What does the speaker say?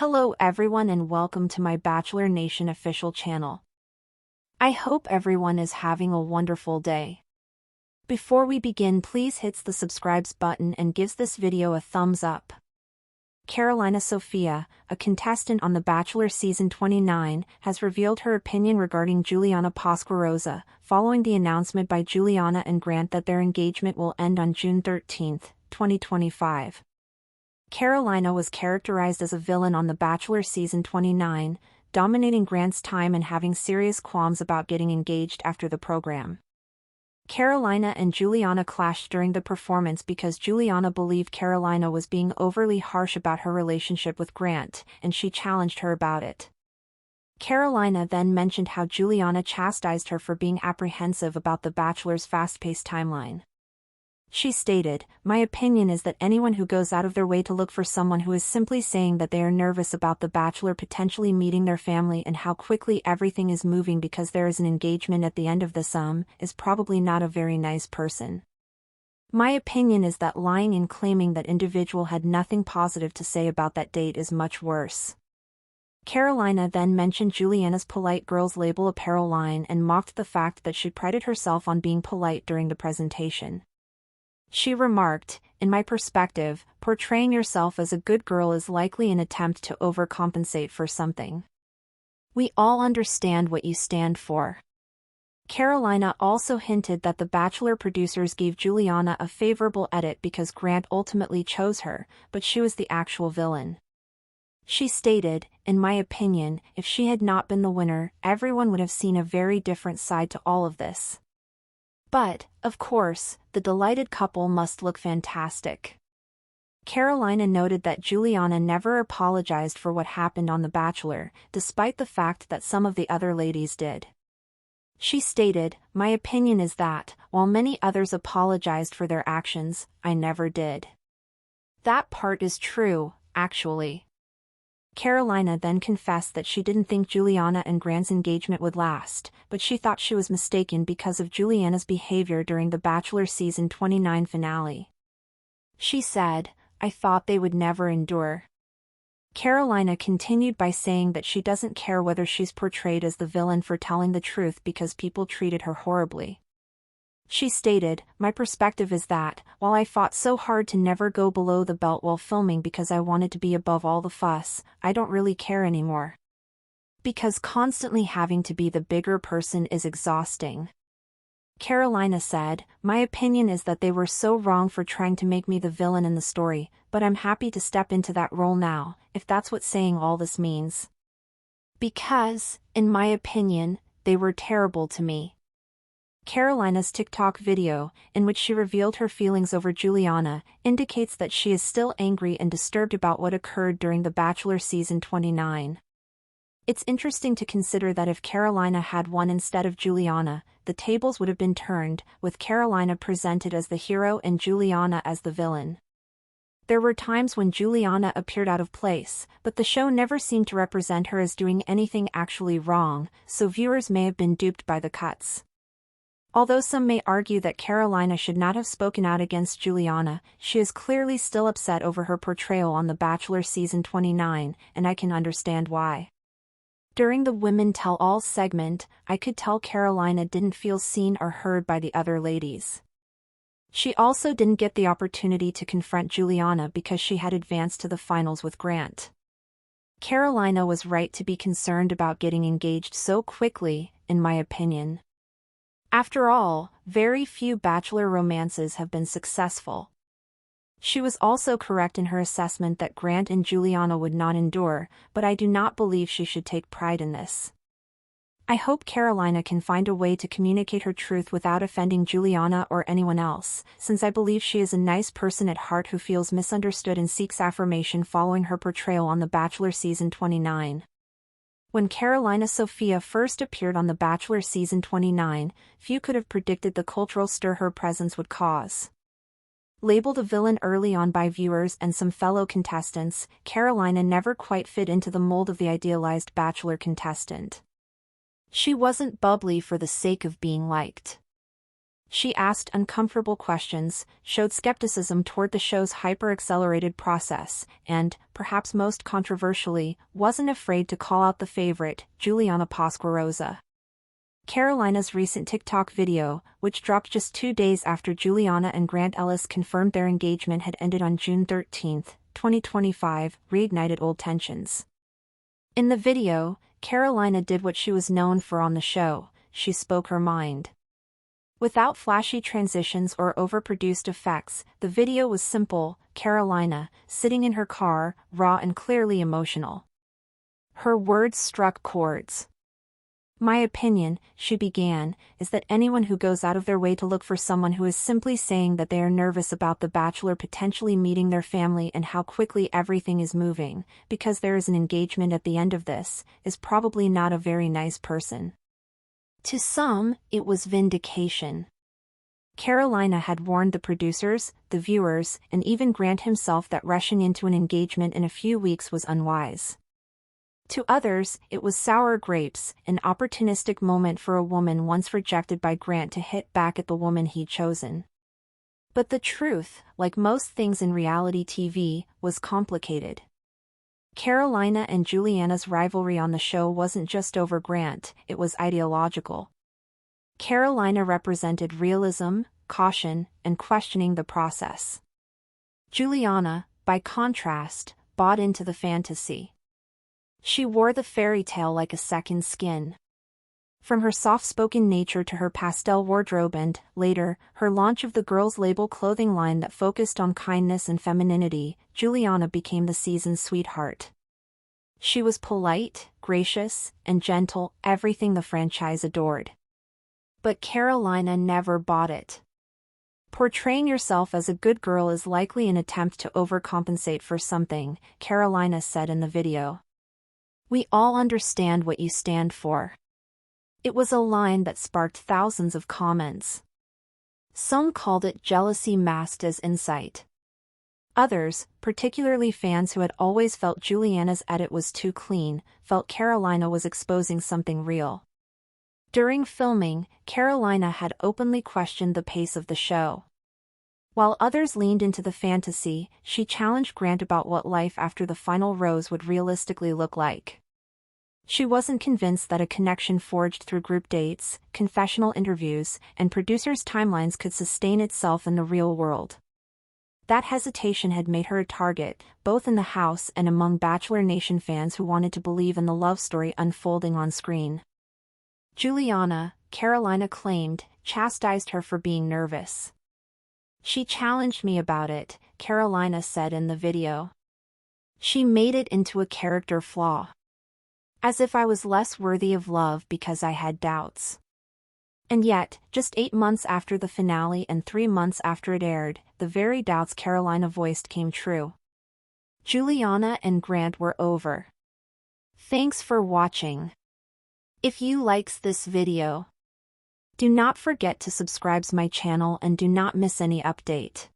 Hello everyone and welcome to my Bachelor Nation official channel. I hope everyone is having a wonderful day. Before we begin, please hit the subscribe button and gives this video a thumbs up. Sofia, a contestant on The Bachelor season 29, has revealed her opinion regarding Juliana Pasquarosa, following the announcement by Juliana and Grant that their engagement will end on June 13, 2025. Carolina was characterized as a villain on The Bachelor season 29, dominating Grant's time and having serious qualms about getting engaged after the program. Carolina and Juliana clashed during the performance because Juliana believed Carolina was being overly harsh about her relationship with Grant, and she challenged her about it. Carolina then mentioned how Juliana chastised her for being apprehensive about The Bachelor's fast-paced timeline. She stated, "My opinion is that anyone who goes out of their way to look for someone who is simply saying that they are nervous about The Bachelor potentially meeting their family and how quickly everything is moving because there is an engagement at the end of this is probably not a very nice person. My opinion is that lying and claiming that individual had nothing positive to say about that date is much worse." Carolina then mentioned Juliana's Polite Girls label apparel line and mocked the fact that she prided herself on being polite during the presentation. She remarked, "In my perspective, portraying yourself as a good girl is likely an attempt to overcompensate for something. We all understand what you stand for." Carolina also hinted that The Bachelor producers gave Juliana a favorable edit because Grant ultimately chose her, but she was the actual villain. She stated, "In my opinion, if she had not been the winner, everyone would have seen a very different side to all of this. But, of course, the delighted couple must look fantastic." Carolina noted that Juliana never apologized for what happened on The Bachelor, despite the fact that some of the other ladies did. She stated, "My opinion is that, while many others apologized for their actions, I never did. That part is true, actually." Carolina then confessed that she didn't think Juliana and Grant's engagement would last, but she thought she was mistaken because of Juliana's behavior during The Bachelor season 29 finale. She said, "I thought they would never endure." Carolina continued by saying that she doesn't care whether she's portrayed as the villain for telling the truth because people treated her horribly. She stated, "My perspective is that, while I fought so hard to never go below the belt while filming because I wanted to be above all the fuss, I don't really care anymore. Because constantly having to be the bigger person is exhausting." Carolina said, "My opinion is that they were so wrong for trying to make me the villain in the story, but I'm happy to step into that role now, if that's what saying all this means. Because, in my opinion, they were terrible to me." Carolina's TikTok video, in which she revealed her feelings over Juliana, indicates that she is still angry and disturbed about what occurred during The Bachelor season 29. It's interesting to consider that if Carolina had won instead of Juliana, the tables would have been turned, with Carolina presented as the hero and Juliana as the villain. There were times when Juliana appeared out of place, but the show never seemed to represent her as doing anything actually wrong, so viewers may have been duped by the cuts. Although some may argue that Carolina should not have spoken out against Juliana, she is clearly still upset over her portrayal on The Bachelor season 29, and I can understand why. During the Women Tell All segment, I could tell Carolina didn't feel seen or heard by the other ladies. She also didn't get the opportunity to confront Juliana because she had advanced to the finals with Grant. Carolina was right to be concerned about getting engaged so quickly, in my opinion. After all, very few Bachelor romances have been successful. She was also correct in her assessment that Grant and Juliana would not endure, but I do not believe she should take pride in this. I hope Carolina can find a way to communicate her truth without offending Juliana or anyone else, since I believe she is a nice person at heart who feels misunderstood and seeks affirmation following her portrayal on The Bachelor season 29. When Sofia first appeared on The Bachelor season 29, few could have predicted the cultural stir her presence would cause. Labeled a villain early on by viewers and some fellow contestants, Carolina never quite fit into the mold of the idealized Bachelor contestant. She wasn't bubbly for the sake of being liked. She asked uncomfortable questions, showed skepticism toward the show's hyper-accelerated process, and, perhaps most controversially, wasn't afraid to call out the favorite, Juliana Pasquarosa. Carolina's recent TikTok video, which dropped just 2 days after Juliana and Grant Ellis confirmed their engagement had ended on June 13, 2025, reignited old tensions. In the video, Carolina did what she was known for on the show: she spoke her mind. Without flashy transitions or overproduced effects, the video was simple: Carolina, sitting in her car, raw and clearly emotional. Her words struck chords. "My opinion," she began, "is that anyone who goes out of their way to look for someone who is simply saying that they are nervous about The Bachelor potentially meeting their family and how quickly everything is moving, because there is an engagement at the end of this, is probably not a very nice person." To some, it was vindication. Carolina had warned the producers, the viewers, and even Grant himself that rushing into an engagement in a few weeks was unwise. To others, it was sour grapes, an opportunistic moment for a woman once rejected by Grant to hit back at the woman he'd chosen. But the truth, like most things in reality TV, was complicated. Carolina and Juliana's rivalry on the show wasn't just over Grant, it was ideological. Carolina represented realism, caution, and questioning the process. Juliana, by contrast, bought into the fantasy. She wore the fairy tale like a second skin. From her soft-spoken nature to her pastel wardrobe and, later, her launch of the Girls Label clothing line that focused on kindness and femininity, Juliana became the season's sweetheart. She was polite, gracious, and gentle, everything the franchise adored. But Carolina never bought it. "Portraying yourself as a good girl is likely an attempt to overcompensate for something," Carolina said in the video. "We all understand what you stand for." It was a line that sparked thousands of comments. Some called it jealousy masked as insight. Others, particularly fans who had always felt Juliana's edit was too clean, felt Carolina was exposing something real. During filming, Carolina had openly questioned the pace of the show. While others leaned into the fantasy, she challenged Grant about what life after the final rose would realistically look like. She wasn't convinced that a connection forged through group dates, confessional interviews, and producers' timelines could sustain itself in the real world. That hesitation had made her a target, both in the house and among Bachelor Nation fans who wanted to believe in the love story unfolding on screen. Juliana, Carolina claimed, chastised her for being nervous. "She challenged me about it," Carolina said in the video. "She made it into a character flaw. As if I was less worthy of love because I had doubts." And yet, just 8 months after the finale and 3 months after it aired, the very doubts Carolina voiced came true. Juliana and Grant were over. Thanks for watching. If you likes this video, do not forget to subscribe my channel and do not miss any update.